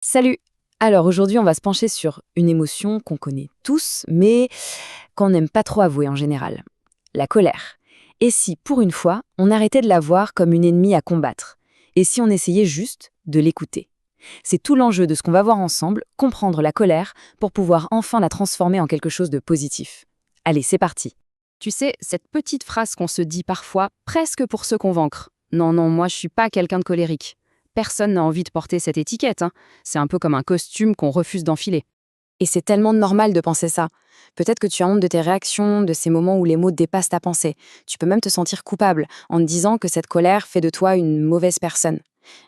Salut! Alors aujourd'hui, on va se pencher sur une émotion qu'on connaît tous, mais qu'on n'aime pas trop avouer en général. La colère. Et si, pour une fois, on arrêtait de la voir comme une ennemie à combattre? Et si on essayait juste de l'écouter? C'est tout l'enjeu de ce qu'on va voir ensemble, comprendre la colère pour pouvoir enfin la transformer en quelque chose de positif. Allez, c'est parti! Tu sais, cette petite phrase qu'on se dit parfois, presque pour se convaincre. Non, non, moi je suis pas quelqu'un de colérique. Personne n'a envie de porter cette étiquette, hein. C'est un peu comme un costume qu'on refuse d'enfiler. Et c'est tellement normal de penser ça. Peut-être que tu as honte de tes réactions, de ces moments où les mots dépassent ta pensée. Tu peux même te sentir coupable en te disant que cette colère fait de toi une mauvaise personne.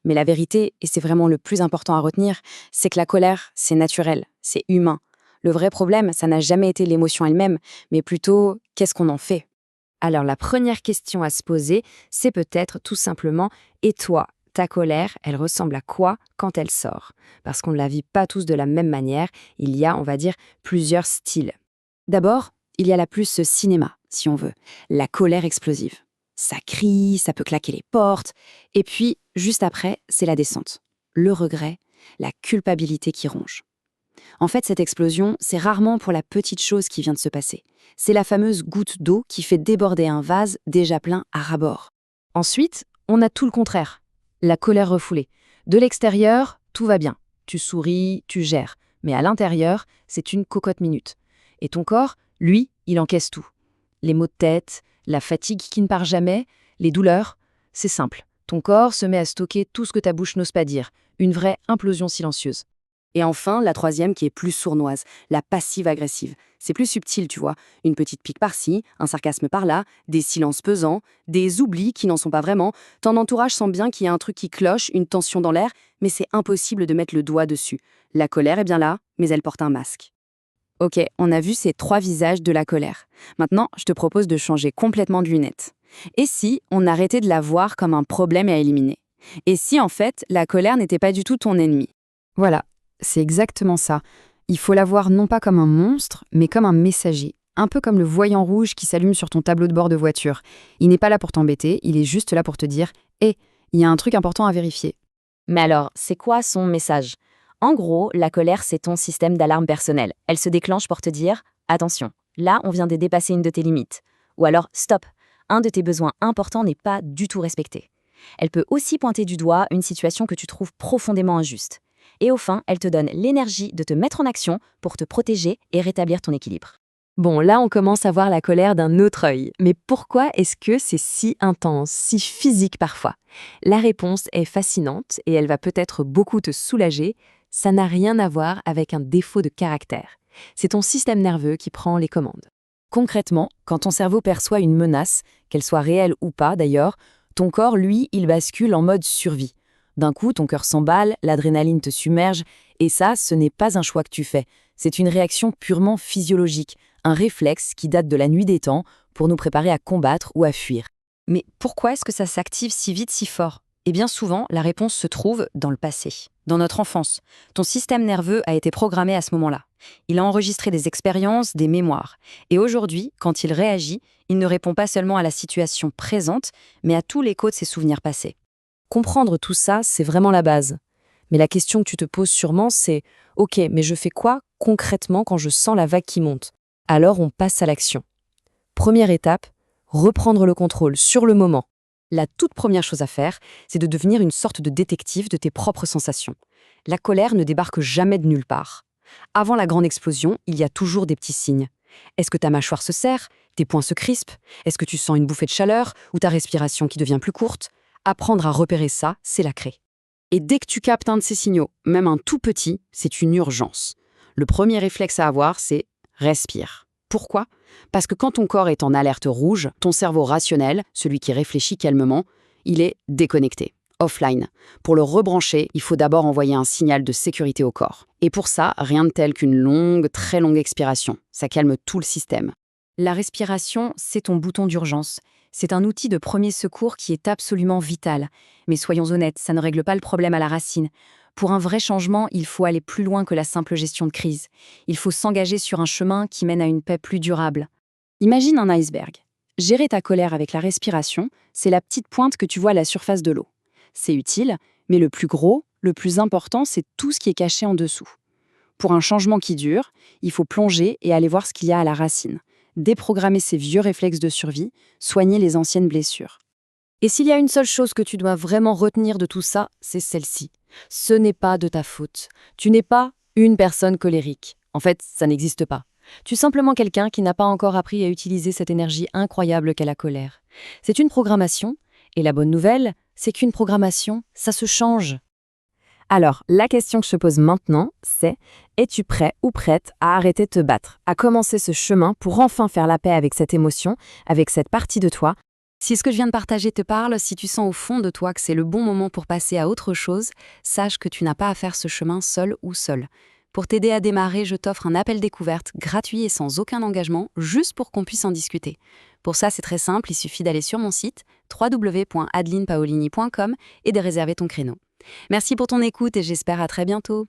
Mais la vérité, et c'est vraiment le plus important à retenir, c'est que la colère, c'est naturel, c'est humain. Le vrai problème, ça n'a jamais été l'émotion elle-même, mais plutôt qu'est-ce qu'on en fait. Alors la première question à se poser, c'est peut-être tout simplement, et toi, ta colère, elle ressemble à quoi quand elle sort? Parce qu'on ne la vit pas tous de la même manière, il y a, on va dire, plusieurs styles. D'abord, il y a la plus cinéma, si on veut, la colère explosive. Ça crie, ça peut claquer les portes, et puis, juste après, c'est la descente. Le regret, la culpabilité qui ronge. En fait, cette explosion, c'est rarement pour la petite chose qui vient de se passer. C'est la fameuse goutte d'eau qui fait déborder un vase déjà plein à ras-bord. Ensuite, on a tout le contraire. La colère refoulée. De l'extérieur, tout va bien. Tu souris, tu gères. Mais à l'intérieur, c'est une cocotte minute. Et ton corps, lui, il encaisse tout. Les maux de tête, la fatigue qui ne part jamais, les douleurs, c'est simple. Ton corps se met à stocker tout ce que ta bouche n'ose pas dire. Une vraie implosion silencieuse. Et enfin, la troisième qui est plus sournoise, la passive-agressive. C'est plus subtil, tu vois. Une petite pique par-ci, un sarcasme par-là, des silences pesants, des oublis qui n'en sont pas vraiment. Ton entourage sent bien qu'il y a un truc qui cloche, une tension dans l'air, mais c'est impossible de mettre le doigt dessus. La colère est bien là, mais elle porte un masque. Ok, on a vu ces trois visages de la colère. Maintenant, je te propose de changer complètement de lunettes. Et si on arrêtait de la voir comme un problème à éliminer? Et si, en fait, la colère n'était pas du tout ton ennemi? Voilà, c'est exactement ça. Il faut la voir non pas comme un monstre, mais comme un messager. Un peu comme le voyant rouge qui s'allume sur ton tableau de bord de voiture. Il n'est pas là pour t'embêter, il est juste là pour te dire « Hé, il y a un truc important à vérifier ». Mais alors, c'est quoi son message? En gros, la colère, c'est ton système d'alarme personnel. Elle se déclenche pour te dire « Attention, là, on vient de dépasser une de tes limites ». Ou alors « Stop, un de tes besoins importants n'est pas du tout respecté ». Elle peut aussi pointer du doigt une situation que tu trouves profondément injuste. Et au fin, elle te donne l'énergie de te mettre en action pour te protéger et rétablir ton équilibre. Bon, là, on commence à voir la colère d'un autre œil. Mais pourquoi est-ce que c'est si intense, si physique parfois? La réponse est fascinante et elle va peut-être beaucoup te soulager. Ça n'a rien à voir avec un défaut de caractère. C'est ton système nerveux qui prend les commandes. Concrètement, quand ton cerveau perçoit une menace, qu'elle soit réelle ou pas d'ailleurs, ton corps, lui, il bascule en mode survie. D'un coup, ton cœur s'emballe, l'adrénaline te submerge, et ça, ce n'est pas un choix que tu fais. C'est une réaction purement physiologique, un réflexe qui date de la nuit des temps pour nous préparer à combattre ou à fuir. Mais pourquoi est-ce que ça s'active si vite, si fort? Eh bien souvent, la réponse se trouve dans le passé, dans notre enfance. Ton système nerveux a été programmé à ce moment-là. Il a enregistré des expériences, des mémoires. Et aujourd'hui, quand il réagit, il ne répond pas seulement à la situation présente, mais à tout l'écho de ses souvenirs passés. Comprendre tout ça, c'est vraiment la base. Mais la question que tu te poses sûrement, c'est « Ok, mais je fais quoi concrètement quand je sens la vague qui monte ?» Alors on passe à l'action. Première étape, reprendre le contrôle sur le moment. La toute première chose à faire, c'est de devenir une sorte de détective de tes propres sensations. La colère ne débarque jamais de nulle part. Avant la grande explosion, il y a toujours des petits signes. Est-ce que ta mâchoire se serre? Tes poings se crispent? Est-ce que tu sens une bouffée de chaleur ou ta respiration qui devient plus courte? Apprendre à repérer ça, c'est la clé. Et dès que tu captes un de ces signaux, même un tout petit, c'est une urgence. Le premier réflexe à avoir, c'est respire. Pourquoi? Parce que quand ton corps est en alerte rouge, ton cerveau rationnel, celui qui réfléchit calmement, il est déconnecté, offline. Pour le rebrancher, il faut d'abord envoyer un signal de sécurité au corps. Et pour ça, rien de tel qu'une longue, très longue expiration. Ça calme tout le système. La respiration, c'est ton bouton d'urgence. C'est un outil de premier secours qui est absolument vital. Mais soyons honnêtes, ça ne règle pas le problème à la racine. Pour un vrai changement, il faut aller plus loin que la simple gestion de crise. Il faut s'engager sur un chemin qui mène à une paix plus durable. Imagine un iceberg. Gérer ta colère avec la respiration, c'est la petite pointe que tu vois à la surface de l'eau. C'est utile, mais le plus gros, Le plus important, c'est tout ce qui est caché en dessous. Pour un changement qui dure, il faut plonger et aller voir ce qu'il y a à la racine. Déprogrammer ses vieux réflexes de survie, soigner les anciennes blessures. Et s'il y a une seule chose que tu dois vraiment retenir de tout ça, c'est celle-ci. Ce n'est pas de ta faute. Tu n'es pas une personne colérique. En fait, ça n'existe pas. Tu es simplement quelqu'un qui n'a pas encore appris à utiliser cette énergie incroyable qu'est la colère. C'est une programmation, et la bonne nouvelle, c'est qu'une programmation, ça se change. Alors, la question que je te pose maintenant, c'est: es-tu prêt ou prête à arrêter de te battre, à commencer ce chemin pour enfin faire la paix avec cette émotion, avec cette partie de toi? Si ce que je viens de partager te parle, si tu sens au fond de toi que c'est le bon moment pour passer à autre chose, sache que tu n'as pas à faire ce chemin seul ou seule. Pour t'aider à démarrer, je t'offre un appel découverte gratuit et sans aucun engagement, juste pour qu'on puisse en discuter. Pour ça, c'est très simple, il suffit d'aller sur mon site www.adelinepaolini.com et de réserver ton créneau. Merci pour ton écoute et j'espère à très bientôt.